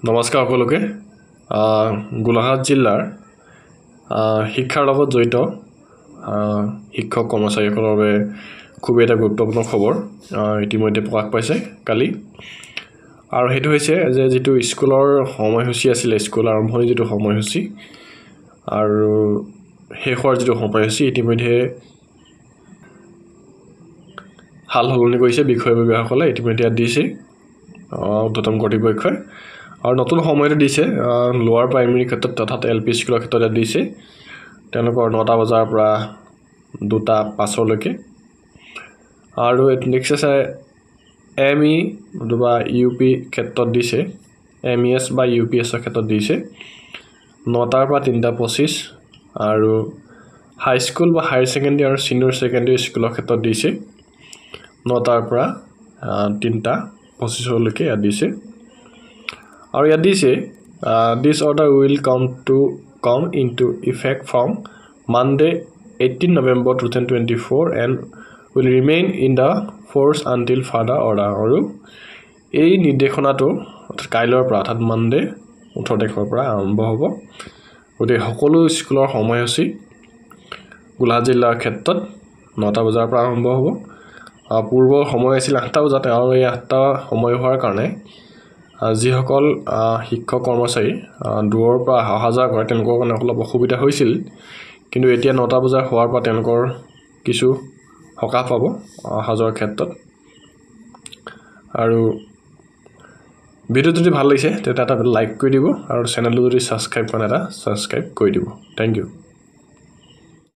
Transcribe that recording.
নমস্কাৰ সকলোকে গোলাঘাট জিলাৰ শিক্ষাৰ লগত জড়িত শিক্ষক কৰ্মচাৰীসকলৰ বাবে খুব এটা গুৰুত্বপূৰ্ণ খবৰ ইতিমধ্যে প্ৰকাশ পাইছে কালি আৰু হেতু হৈছে যে যেটো স্কুলৰ সময়সূচী আছিল স্কুল আৰম্ভণি যেটো সময়সূচী আৰু শেষৰ যেটো সময়সূচী ইতিমধ্যে হাল হলনি কৰিছে বিষয়ববীয়াসকলে ইতিমধ্যে দিছে উদ্যতম কৰ্তৃপক্ষই আৰু নতুন সময়টো দিছে লোৱাৰ প্ৰাইমেৰী ক্ষেত্ৰত তথা এলপি স্কুলৰ ক্ষেত্ৰত দিছে তেওঁলোকৰ 9টা বজাৰ পৰা 2টা 5 লৈকে আৰু নেক্সট আছে এমই বা ইউপি ক্ষেত্ৰত দিছে এমইএস বা ইউপিএস ক্ষেত্ৰত দিছে 9টাৰ পৰা 3টা 25 আৰু হাই স্কুল বা হায়াৰ সেকেন্ডাৰী আৰু সিনিয়ৰ সেকেন্ডাৰী স্কুলৰ ক্ষেত্ৰত দিছে 9টাৰ পৰা 3টা 25 লৈকে দিছে আৰু ইয়াত দিছে this order will come into effect from Monday 18 November 2024 and will remain in the force until further order আৰু এই নিৰ্দেশনাটো কাইলৰ পৰা অৰ্থাৎ মনডে 18 তাৰিখৰ পৰা আৰম্ভ হ'ব গতিকে সকলো স্কুলৰ সময়সূচী গোলাঘাট জিলাৰ ক্ষেত্ৰত 9টা বজাৰ পৰা আৰম্ভ হ'ব পূৰ্ব সময় আছিল 8টা বজাত আৰু এই 8টা সময় হোৱাৰ কাৰণে যিসকল শিক্ষক কৰ্মচাৰী দূৰৰ পৰা অহা যোৱা কৰে তেওঁলোকৰ কাৰণে অলপ অসুবিধা হৈছিল কিন্তু এতিয়া 9টা বজাৰ হোৱাৰ পৰা তেওঁলোকৰ কিছু সকাহ পাব অহা যোৱাৰ ক্ষেত্ৰত আৰু ভিডিও যদি ভাল লাগিছে তেতিয়া এটা লাইক কৰি দিব আৰু চেনেলটো যদি সাবস্ক্ৰাইব কৰা নাই এটা সাবস্ক্ৰাইব কৰি দিব থ্যাংক ইউ